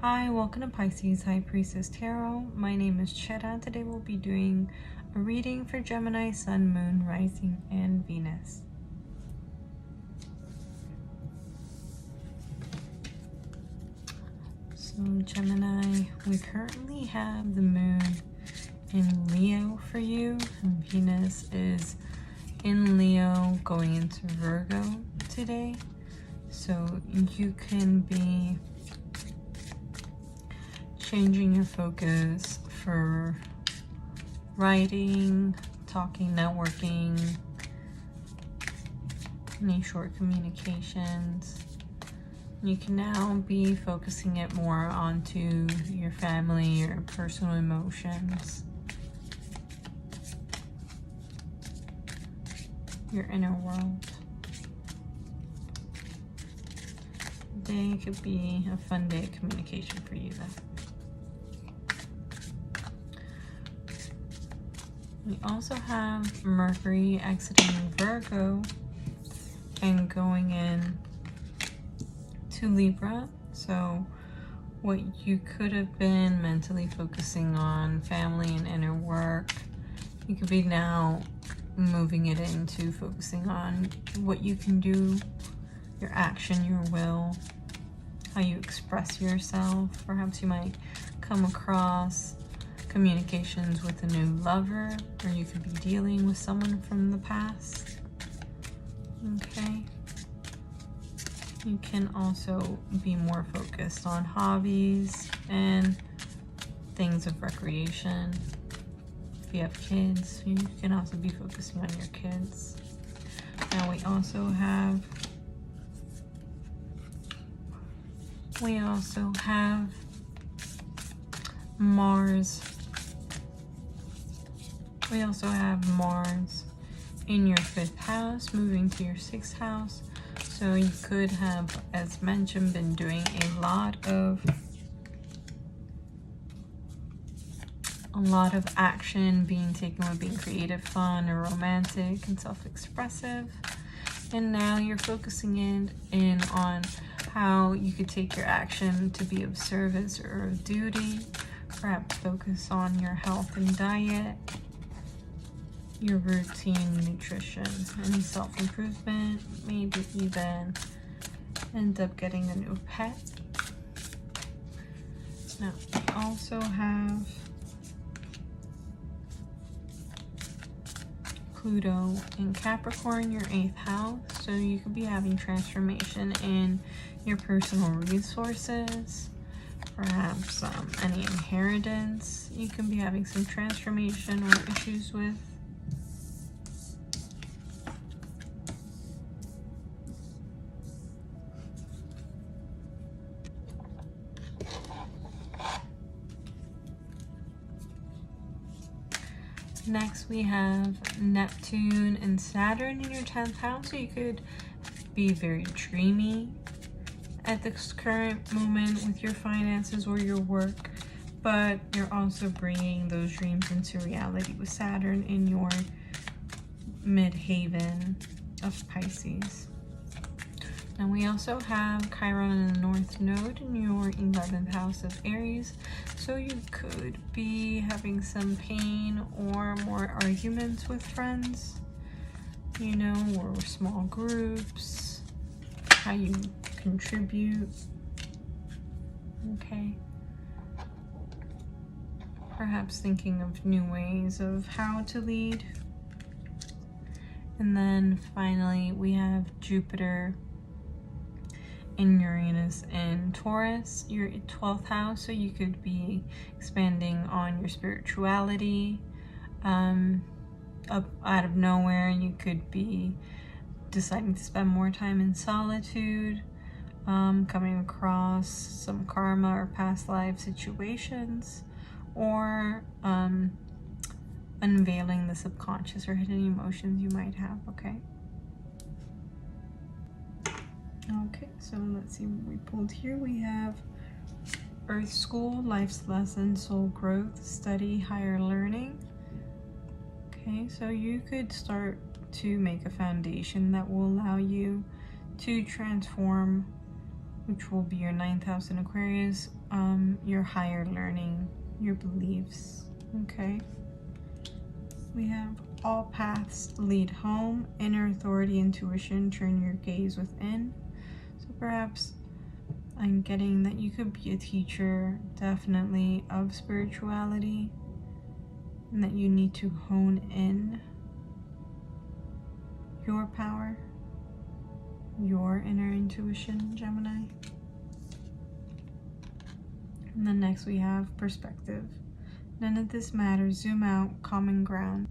Hi, welcome to Pisces High Priestess Tarot. My name is Cheta. Today we'll be doing a reading for Gemini, Sun, Moon, Rising, and Venus. So Gemini, we currently have the Moon in Leo for you, and Venus is in Leo going into Virgo today. So you can be changing your focus for writing, talking, networking, any short communications. You can now be focusing it more onto your family, your personal emotions, your inner world. Today could be a fun day of communication for you then. We also have Mercury exiting Virgo and going in to Libra. So what you could have been mentally focusing on family and inner work, you could be now moving it into focusing on what you can do, your action, your will, how you express yourself. Perhaps you might come across communications with a new lover, or you could be dealing with someone from the past. Okay. You can also be more focused on hobbies and things of recreation. If you have kids, you can also be focusing on your kids. Now we also have Mars. We also have Mars in your 5th house, moving to your 6th house. So you could have, as mentioned, been doing a lot of action being taken with being creative, fun, or romantic and self-expressive. And now you're focusing in on how you could take your action to be of service or of duty. Perhaps focus on your health and diet, your routine, nutrition, and self-improvement. Maybe even end up getting a new pet. Now, we also have Pluto in Capricorn, your 8th house. So you could be having transformation in your personal resources. Perhaps any inheritance you can be having some transformation or issues with. Next, we have Neptune and Saturn in your 10th house. So you could be very dreamy at this current moment with your finances or your work, but you're also bringing those dreams into reality with Saturn in your midhaven of Pisces. And we also have Chiron in the North Node in your 11th house of Aries. So you could be having some pain or more arguments with friends, you know, or small groups, how you contribute. Okay. Perhaps thinking of new ways of how to lead. And then finally, we have Jupiter in Uranus and Taurus, your 12th house. So you could be expanding on your spirituality. Up out of nowhere, you could be deciding to spend more time in solitude, coming across some karma or past life situations, or unveiling the subconscious or hidden emotions you might have. Okay, so let's see what we pulled here. We have Earth School, Life's Lesson, Soul Growth, Study, Higher Learning. Okay, so you could start to make a foundation that will allow you to transform, which will be your 9th house in Aquarius, your higher learning, your beliefs, okay? We have all paths lead home, inner authority, intuition, turn your gaze within. So perhaps I'm getting that you could be a teacher, definitely, of spirituality, and that you need to hone in your power, your inner intuition, Gemini. And then next we have perspective. None of this matters. Zoom out, common ground.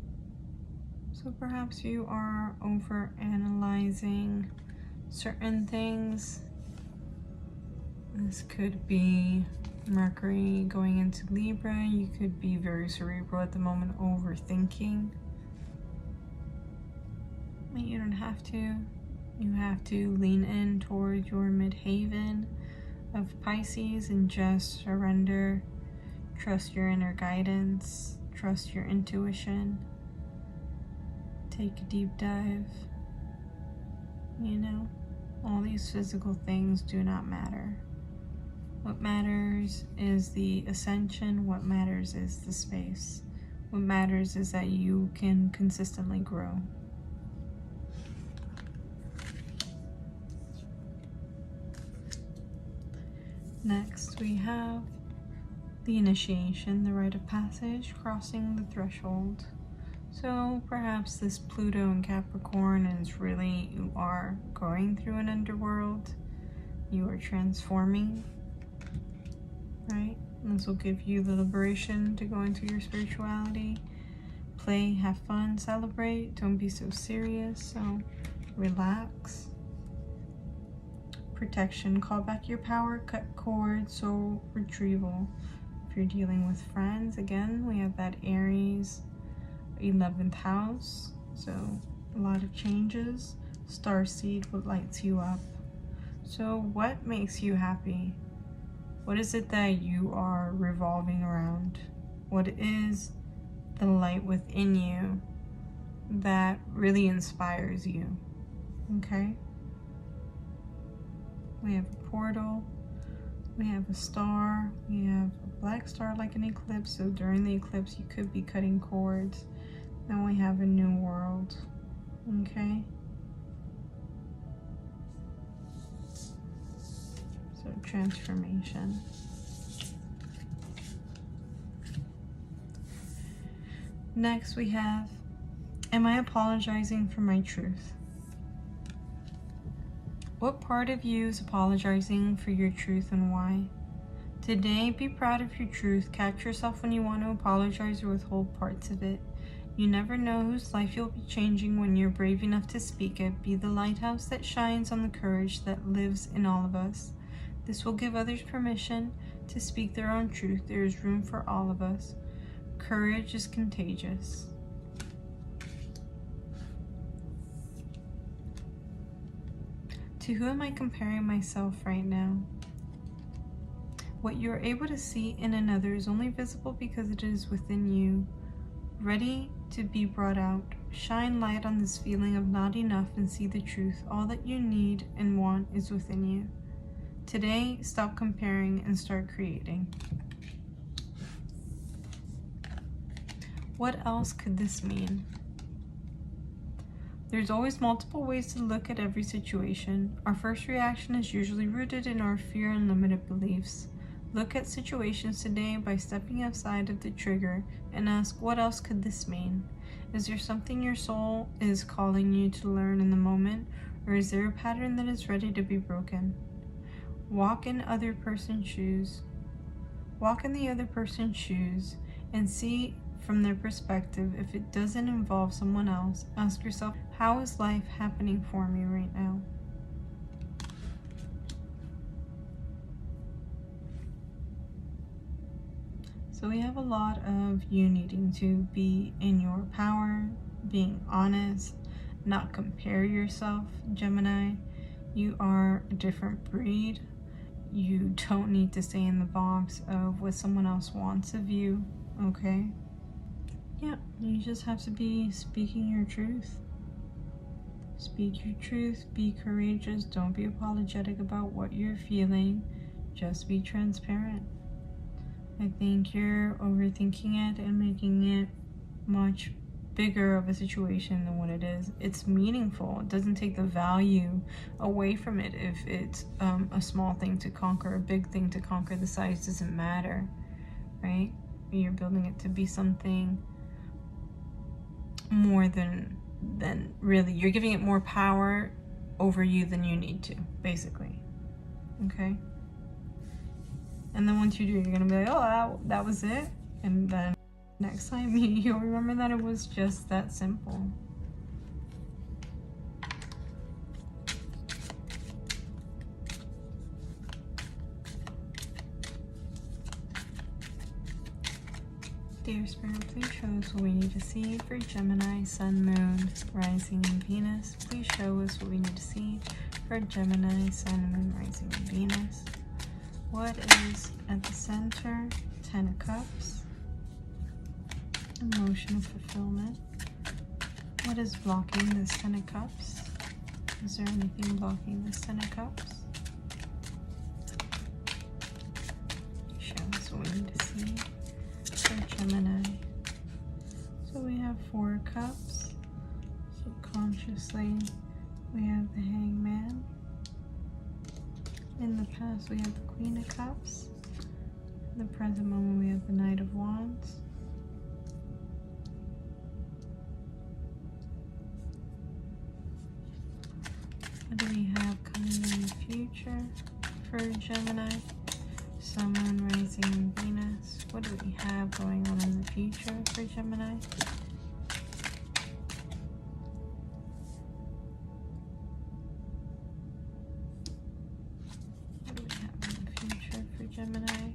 So perhaps you are over analyzing certain things. This could be Mercury going into Libra. You could be very cerebral at the moment, overthinking. But you don't have to. You have to lean in towards your midhaven of Pisces and just surrender. Trust your inner guidance. Trust your intuition. Take a deep dive. You know, all these physical things do not matter. What matters is the ascension. What matters is the space. What matters is that you can consistently grow. Next, we have the initiation, the rite of passage, crossing the threshold. So perhaps this Pluto in Capricorn is really, you are going through an underworld. You are transforming, right? And this will give you the liberation to go into your spirituality. Play, have fun, celebrate. Don't be so serious. So relax. Protection, call back your power, cut cords, soul retrieval. If you're dealing with friends, again, we have that Aries 11th house, so a lot of changes. Starseed, what lights you up? So what makes you happy? What is it that you are revolving around? What is the light within you that really inspires you? Okay? We have a portal, we have a star, we have a black star like an eclipse, so during the eclipse you could be cutting cords. Then we have a new world, okay? So transformation. Next we have, am I apologizing for my truth? What part of you is apologizing for your truth and why? Today, be proud of your truth. Catch yourself when you want to apologize or withhold parts of it. You never know whose life you'll be changing when you're brave enough to speak it. Be the lighthouse that shines on the courage that lives in all of us. This will give others permission to speak their own truth. There is room for all of us. Courage is contagious. To who am I comparing myself right now? What you are able to see in another is only visible because it is within you, ready to be brought out. Shine light on this feeling of not enough and see the truth. All that you need and want is within you. Today, stop comparing and start creating. What else could this mean? There's always multiple ways to look at every situation. Our first reaction is usually rooted in our fear and limited beliefs. Look at situations today by stepping outside of the trigger and ask, what else could this mean? Is there something your soul is calling you to learn in the moment, or is there a pattern that is ready to be broken? Walk in the other person's shoes and see from their perspective. If it doesn't involve someone else, ask yourself, how is life happening for me right now? So we have a lot of you needing to be in your power, being honest, not compare yourself, Gemini. You are a different breed. You don't need to stay in the box of what someone else wants of you, okay? Yeah, you just have to be speaking your truth. Speak your truth, be courageous, don't be apologetic about what you're feeling. just be transparent. I think you're overthinking it and making it much bigger of a situation than what it is. It's meaningful. It doesn't take the value away from it if it's a small thing to conquer, a big thing to conquer. The size doesn't matter, right? You're building it to be something more than really. You're giving it more power over you than you need to, basically. Okay? And then once you do, you're gonna be like, oh, that was it. And then next time you'll remember that it was just that simple. Dear Spirit, please show us what we need to see for Gemini, Sun, Moon, Rising, and Venus. Please show us what we need to see for Gemini, Sun, Moon, Rising, and Venus. What is at the center? 10 of Cups. Emotional fulfillment. What is blocking this 10 of Cups? Is there anything blocking this 10 of Cups? Show us what we need to see for Gemini. So we have 4 of Cups. Subconsciously, we have the Hangman. In the past, we have the Queen of Cups. In the present moment, we have the Knight of Wands. What do we have coming in the future for Gemini, Sun, Moon, Rising, and Venus? What do we have going on in the future for Gemini? What do we have in the future for Gemini?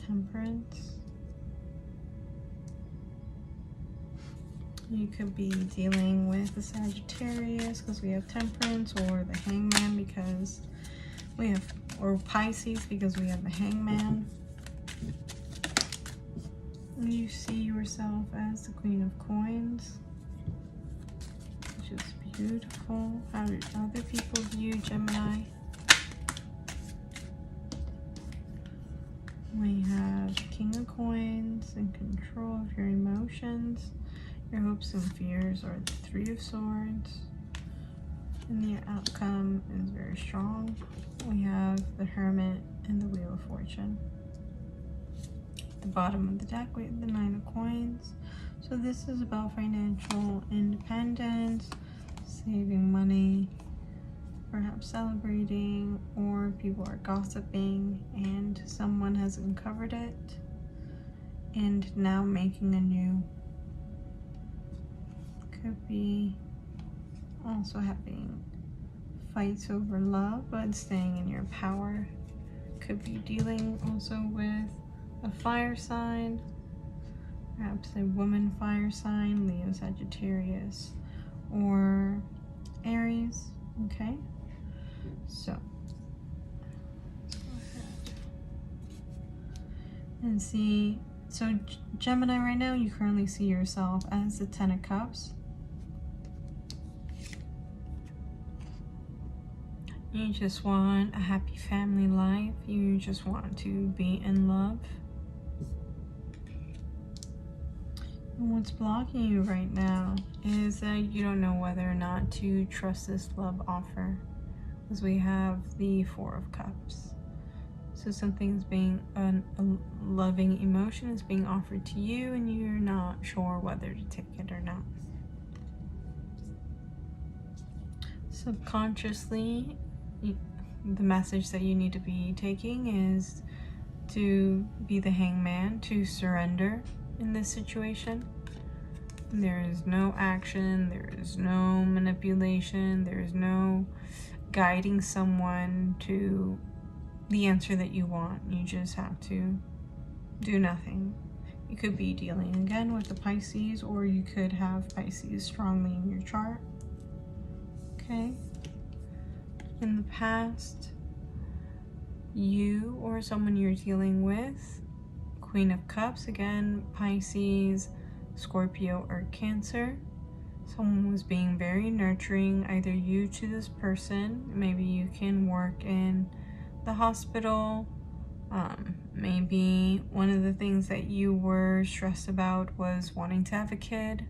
Temperance. You could be dealing with the Sagittarius because we have Temperance, or the Hangman because we have, or Pisces because we have the Hangman. You see yourself as the Queen of Coins, which is beautiful. How do other people view Gemini? We have King of Coins and control of your emotions. Your hopes and fears are the 3 of Swords. And the outcome is very strong. We have the Hermit and the Wheel of Fortune. At the bottom of the deck, we have the 9 of Coins. So this is about financial independence, saving money, perhaps celebrating, or people are gossiping and someone has uncovered it and now making a new. Could be also having fights over love but staying in your power. Could be dealing also with a fire sign, perhaps a woman fire sign, Leo, Sagittarius, or Aries. Okay, so let's go ahead and see. So Gemini, right now you currently see yourself as the 10 of Cups. You just want a happy family life. You just want to be in love. And what's blocking you right now is that you don't know whether or not to trust this love offer, because we have the 4 of Cups. So something's being, a loving emotion is being offered to you and you're not sure whether to take it or not. Subconsciously, the message that you need to be taking is to be the Hangman, to surrender in this situation. There is no action, there is no manipulation, there is no guiding someone to the answer that you want. You just have to do nothing. You could be dealing again with the Pisces, or you could have Pisces strongly in your chart. Okay. In the past, you or someone you're dealing with, Queen of Cups, again, Pisces, Scorpio or Cancer. Someone was being very nurturing, either you to this person. Maybe you can work in the hospital. Maybe one of the things that you were stressed about was wanting to have a kid.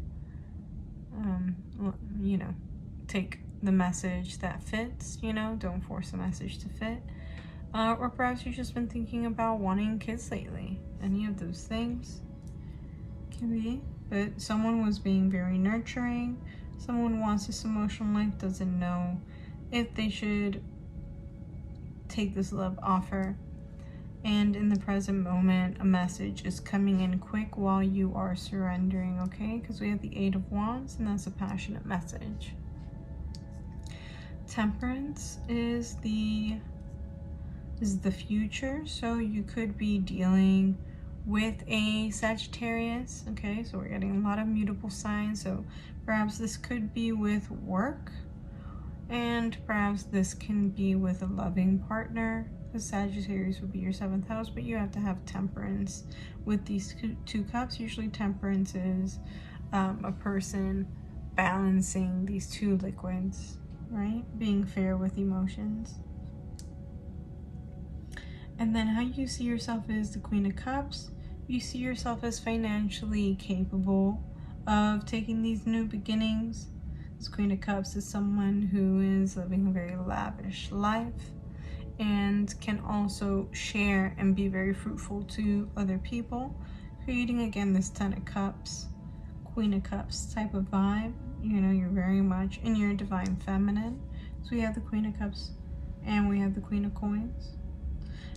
You know, take the message that fits, you know, don't force a message to fit. Or perhaps you've just been thinking about wanting kids lately. Any of those things can be. But someone was being very nurturing. Someone wants this emotional life, doesn't know if they should take this love offer. And in the present moment, a message is coming in quick while you are surrendering, okay? Because we have the Eight of Wands, and that's a passionate message. Temperance is the future, so you could be dealing with a Sagittarius, okay? So we're getting a lot of mutable signs, so perhaps this could be with work, and perhaps this can be with a loving partner. The Sagittarius would be your 7th house, but you have to have temperance with these two cups. Usually temperance is a person balancing these two liquids, right? Being fair with emotions. And then how you see yourself is the Queen of Cups. You see yourself as financially capable of taking these new beginnings. This Queen of Cups is someone who is living a very lavish life and can also share and be very fruitful to other people, creating again this 10 of Cups, Queen of Cups type of vibe. You know, you're very much in your divine feminine. So we have the Queen of Cups and we have the Queen of Coins.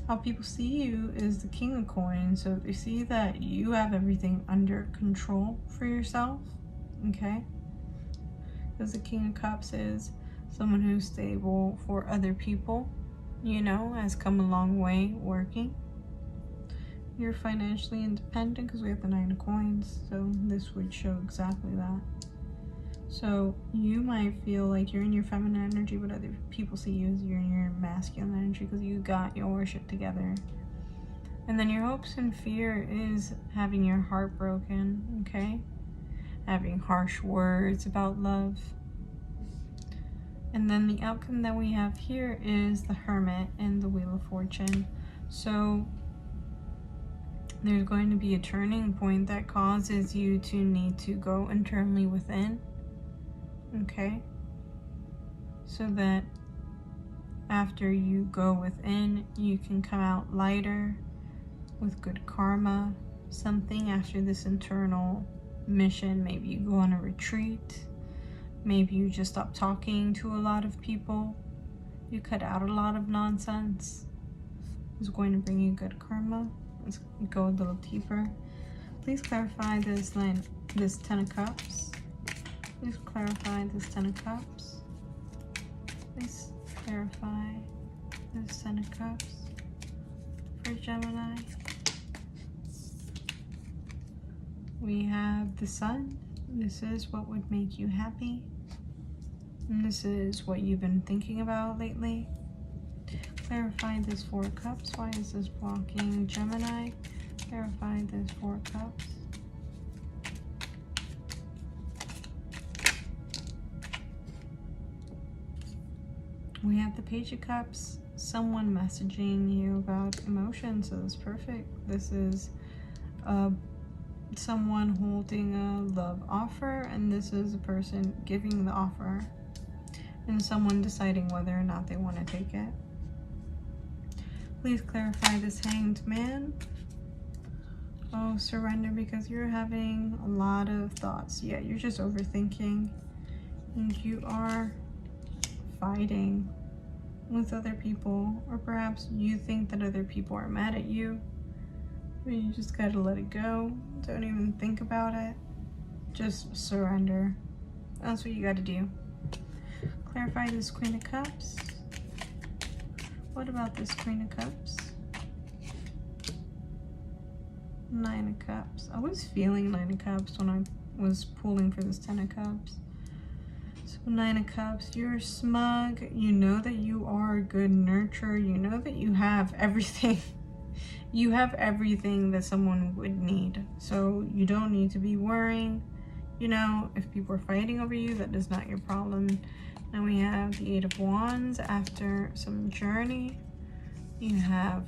How people see you is the King of Coins, so they see that you have everything under control for yourself, okay? Because the King of Cups is someone who's stable for other people, you know, has come a long way working. You're financially independent because we have the 9 of Coins, so this would show exactly that. So you might feel like you're in your feminine energy, but other people see you as you're in your masculine energy because you got your shit together. And then your hopes and fear is having your heart broken, okay? Having harsh words about love. And then the outcome that we have here is the Hermit and the Wheel of Fortune. So there's going to be a turning point that causes you to need to go internally within, okay? So that after you go within, you can come out lighter with good karma, something after this internal mission. Maybe you go on a retreat. Maybe you just stop talking to a lot of people. You cut out a lot of nonsense. It's going to bring you good karma. Let's go a little deeper. Please clarify this 10 of Cups. Please clarify this 10 of Cups. Please clarify this 10 of Cups for Gemini. We have the Sun. This is what would make you happy. And this is what you've been thinking about lately. Clarify this 4 of Cups. Why is this blocking Gemini? Clarify this 4 of Cups. We have the Page of Cups. Someone messaging you about emotions, so that's perfect. This is someone holding a love offer, and this is a person giving the offer, and someone deciding whether or not they want to take it. Please clarify this Hanged Man. Oh, surrender, because you're having a lot of thoughts. Yeah, you're just overthinking, and you are fighting with other people, or perhaps you think that other people are mad at you. But you just gotta let it go. Don't even think about it. Just surrender. That's what you gotta do. Clarify this Queen of Cups. What about this Queen of Cups? 9 of Cups. I was feeling 9 of Cups when I was pulling for this 10 of Cups. So 9 of Cups, you're smug. You know that you are a good nurturer. You know that you have everything You have everything that someone would need. So you don't need to be worrying. You know, if people are fighting over you, that is not your problem. Now we have the Eight of Wands. After some journey, you have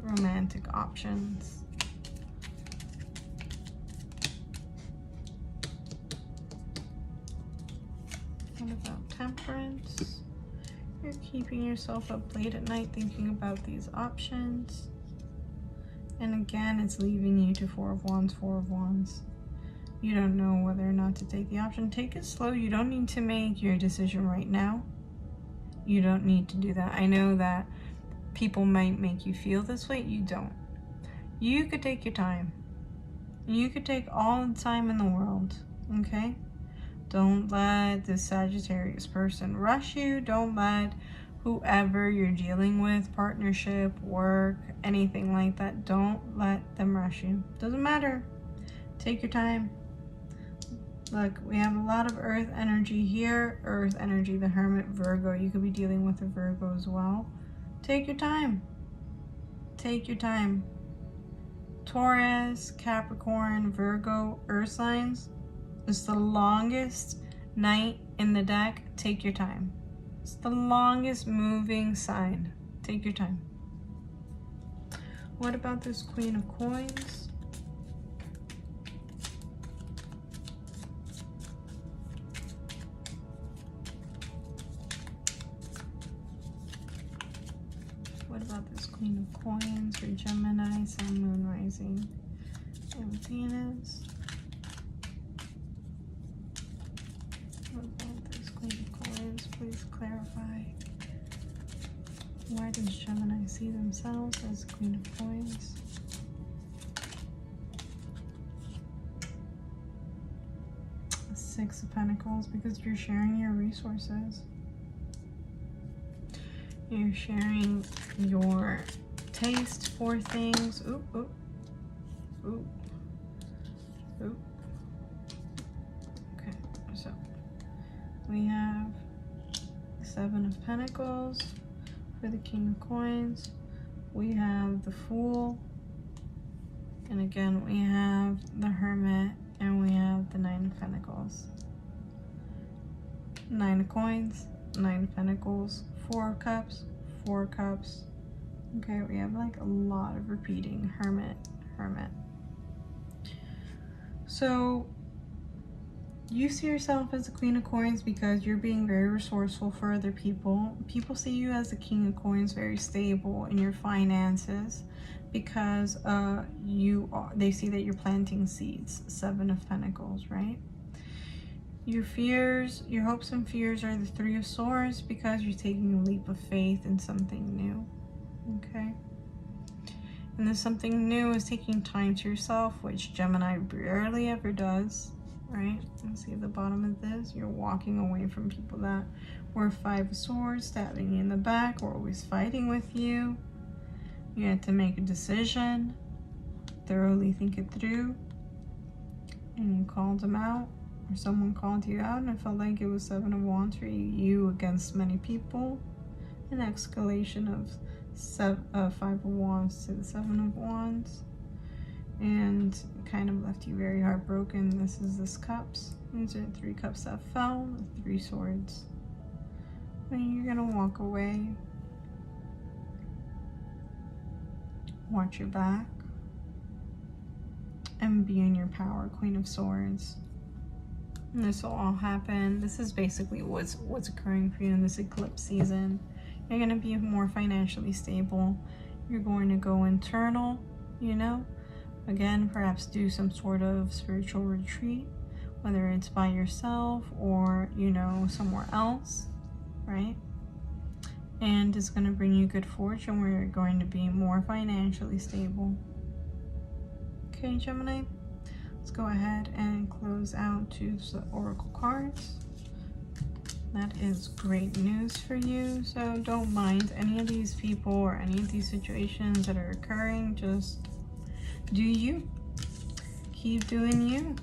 romantic options. What about Temperance? You're keeping yourself up late at night thinking about these options. And again, it's leaving you to Four of Wands, Four of Wands. You don't know whether or not to take the option. Take it slow. You don't need to make your decision right now. You don't need to do that. I know that people might make you feel this way. You don't. You could take your time. You could take all the time in the world, okay? Don't let this Sagittarius person rush you. Don't let whoever you're dealing with, partnership, work, anything like that, don't let them rush you. Doesn't matter. Take your time. Look, we have a lot of earth energy here. Earth energy, the Hermit, Virgo. You could be dealing with a Virgo as well. Take your time. Take your time. Taurus, Capricorn, Virgo, earth signs. It's the longest night in the deck. Take your time. It's the longest moving sign. Take your time. What about this Queen of Coins? What about this Queen of Coins for Gemini, Sun, Moon, Rising, and Venus? What about this Queen of Coins? Please clarify. Why does Gemini see themselves as Queen of Coins? Six of Pentacles, because you're sharing your resources. You're sharing your taste for things. Ooh, ooh, ooh, ooh. Okay, so we have Seven of Pentacles for the King of Coins. We have the Fool. And again, we have the Hermit. And we have the Nine of Pentacles. Nine of Coins, Nine of Pentacles, Four of Cups, Four of Cups. Okay, we have like a lot of repeating. Hermit, Hermit. So you see yourself as the Queen of Coins because you're being very resourceful for other people. People see you as the King of Coins, very stable in your finances because they see that you're planting seeds. Seven of Pentacles, right? Your fears, your hopes and fears are the Three of Swords because you're taking a leap of faith in something new, okay? And this something new is taking time to yourself, which Gemini rarely ever does, right? Let's see at the bottom of this, you're walking away from people that were Five of Swords, stabbing you in the back, or always fighting with you. You had to make a decision, thoroughly think it through, and you called them out. Or someone called you out and it felt like it was Seven of Wands for you against many people. An escalation of Five of Wands to the Seven of Wands. And it kind of left you very heartbroken. This is this Cups. These are Three Cups that fell, Three Swords. And you're gonna walk away. Watch your back. And be in your power, Queen of Swords. And this will all happen. This is basically what's occurring for you in this eclipse season. You're going to be more financially stable. You're going to go internal, you know. Again, perhaps do some sort of spiritual retreat, whether it's by yourself or, you know, somewhere else, right? And it's going to bring you good fortune where you're going to be more financially stable. Okay, Gemini? Let's go ahead and close out to the Oracle cards. That is great news for you. So don't mind any of these people or any of these situations that are occurring. Just do you. Keep doing you.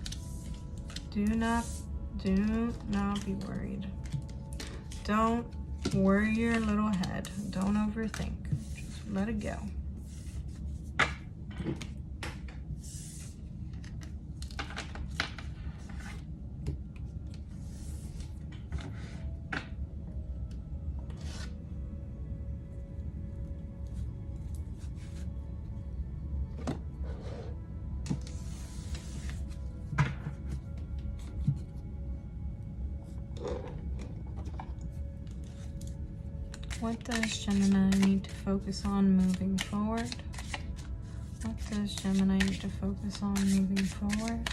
Do not be worried. Don't worry your little head. Don't overthink. Just let it go. What does Gemini need to focus on moving forward? What does Gemini need to focus on moving forward?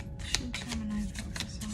What should Gemini focus on?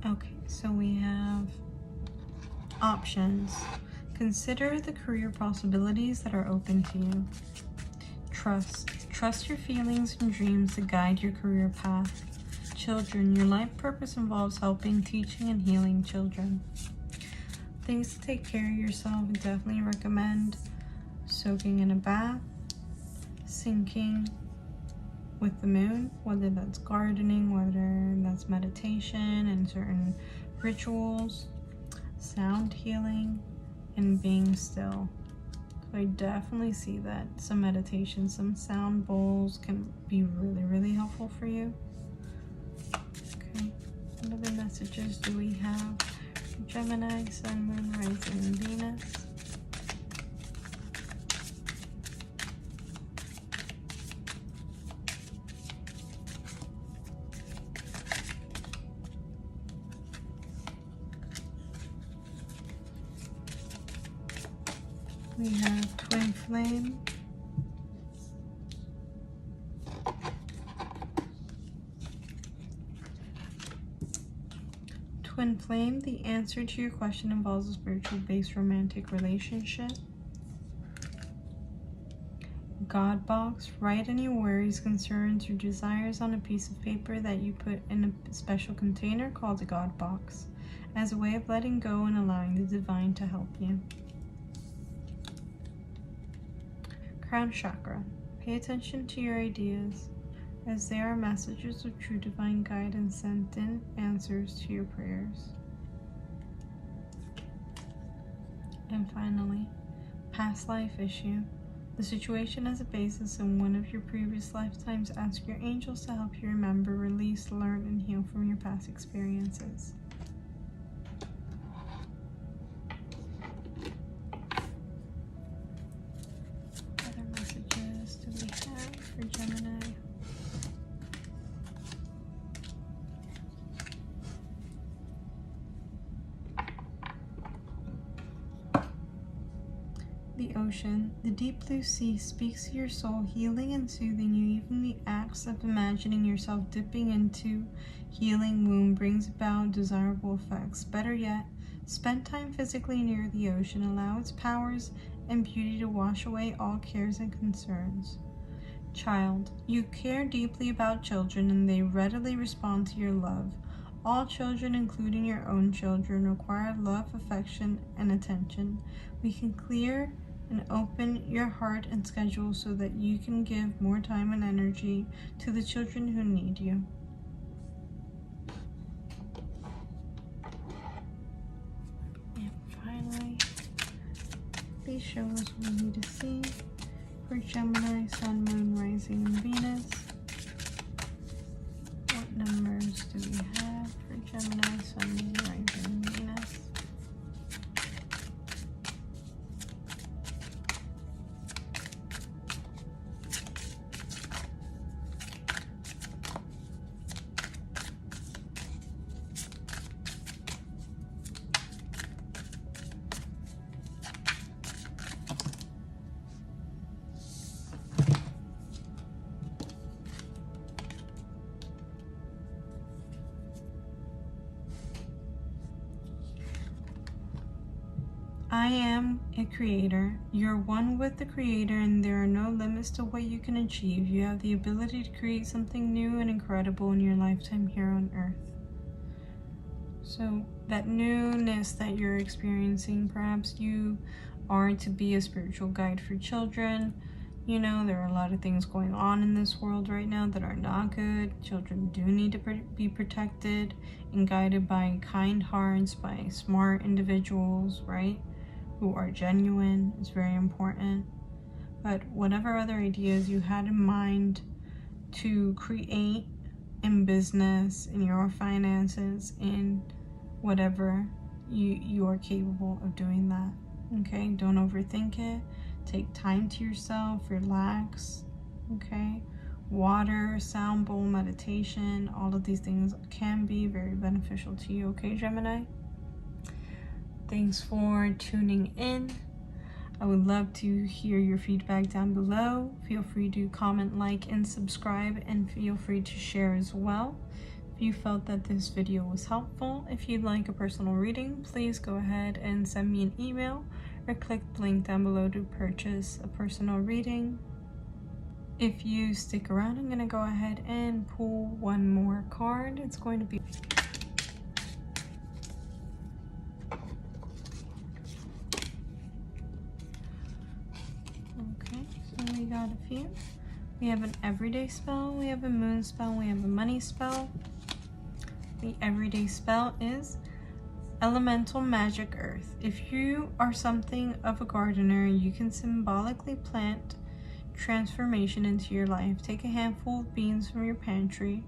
Okay, so we have options. Consider the career possibilities that are open to you. Trust your feelings and dreams to guide your career path. Children, your life purpose involves helping, teaching, and healing children. Things to take care of yourself, I definitely recommend soaking in a bath, syncing with the moon, whether that's gardening, whether that's meditation and certain rituals, sound healing, and being still. So I definitely see that some meditation, some sound bowls can be really, really helpful for you. Okay, what other messages do we have? Gemini, Sun, Moon, Rising, and Venus. We have Twin Flame, Twin Flame, the answer to your question involves a spiritual-based romantic relationship. God Box, write any worries, concerns, or desires on a piece of paper that you put in a special container called a God Box, as a way of letting go and allowing the divine to help you. Crown Chakra, pay attention to your ideas, as they are messages of true divine guidance sent in answers to your prayers. And finally, past life issue. The situation has a basis in one of your previous lifetimes. Ask your angels to help you remember, release, learn, and heal from your past experiences. For Gemini. The ocean. The deep blue sea speaks to your soul, healing and soothing you. Even the acts of imagining yourself dipping into healing wound brings about desirable effects. Better yet, spend time physically near the ocean. Allow its powers and beauty to wash away all cares and concerns. Child, you care deeply about children and they readily respond to your love. All children, including your own children, require love, affection, and attention. We can clear and open your heart and schedule so that you can give more time and energy to the children who need you. And finally, please show us what we need to see for Gemini, Sun, Moon, Rising, and Venus. What numbers do we have for Gemini, Sun, Moon, Rising, and Venus? I am a creator. You're one with the creator, and there are no limits to what you can achieve. You have the ability to create something new and incredible in your lifetime here on earth. So that newness that you're experiencing, perhaps you are to be a spiritual guide for children. You know, there are a lot of things going on in this world right now that are not good. Children do need to be protected and guided by kind hearts, by smart individuals, right? Who are genuine. Is very important. But whatever other ideas you had in mind to create in business, in your finances, in whatever, you are capable of doing that. Okay, don't overthink it. Take time to yourself, relax. Okay, water, sound bowl, meditation, all of these things can be very beneficial to you. Okay, Gemini? Thanks for tuning in. I would love to hear your feedback down below. Feel free to comment, like, and subscribe, and feel free to share as well. If you felt that this video was helpful, if you'd like a personal reading, please go ahead and send me an email or click the link down below to purchase a personal reading. If you stick around, I'm going to go ahead and pull one more card. It's going to be... Okay, so we got a few. We have an everyday spell, we have a moon spell, we have a money spell. The everyday spell is Elemental Magic Earth. If you are something of a gardener, you can symbolically plant transformation into your life. Take a handful of beans from your pantry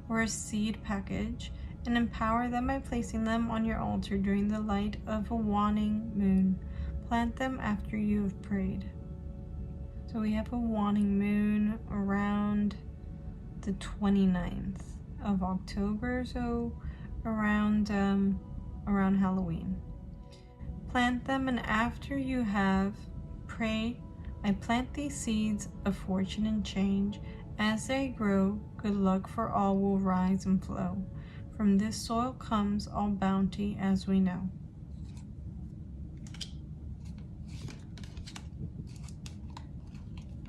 or a seed package and empower them by placing them on your altar during the light of a waning moon. Plant them after you have prayed. So we have a waning moon around the 29th of October, so around Halloween. Plant them, and after you have prayed, I plant these seeds of fortune and change. As they grow, good luck for all will rise and flow. From this soil comes all bounty, as we know.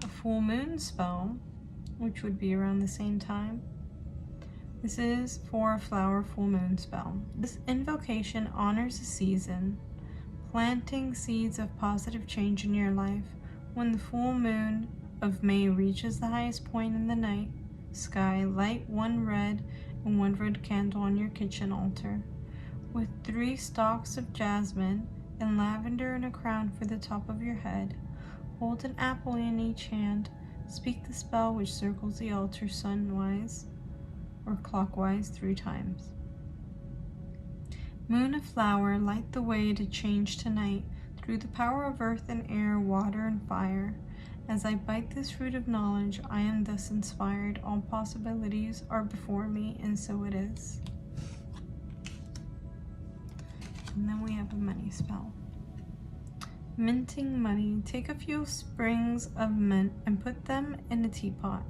A full moon spell, which would be around the same time. This is for a flower full moon spell. This invocation honors the season, planting seeds of positive change in your life. When the full moon of May reaches the highest point in the night sky, light one red and one red candle on your kitchen altar, with 3 stalks of jasmine and lavender and a crown for the top of your head. Hold an apple in each hand. Speak the spell which circles the altar sunwise or clockwise 3 times. Moon of flower, light the way to change tonight through the power of earth and air, water and fire. As I bite this fruit of knowledge, I am thus inspired. All possibilities are before me, and so it is. And then we have a money spell. Minting money. Take a few sprigs of mint and put them in a teapot.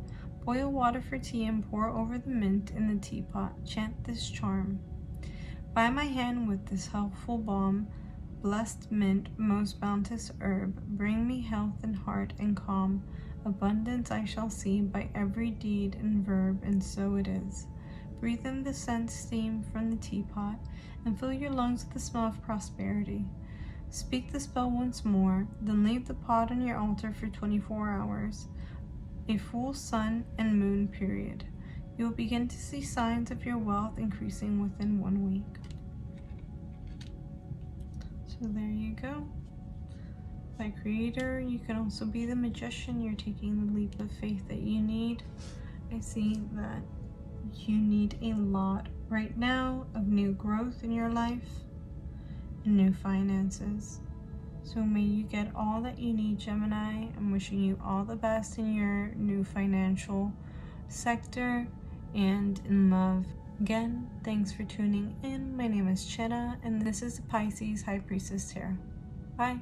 Boil water for tea and pour over the mint in the teapot. Chant this charm. By my hand with this healthful balm, blessed mint, most bounteous herb, bring me health and heart and calm. Abundance I shall see by every deed and verb, and so it is. Breathe in the scent steam from the teapot, and fill your lungs with the smell of prosperity. Speak the spell once more, then leave the pot on your altar for 24 hours. A full sun and moon period. You will begin to see signs of your wealth increasing within 1 week. So there you go. By creator, you can also be the magician. You're taking the leap of faith that you need. I see that you need a lot right now of new growth in your life and new finances. So may you get all that you need, Gemini. I'm wishing you all the best in your new financial sector and in love. Again, thanks for tuning in. My name is Chenna, and this is the Pisces High Priestess Tarot. Bye.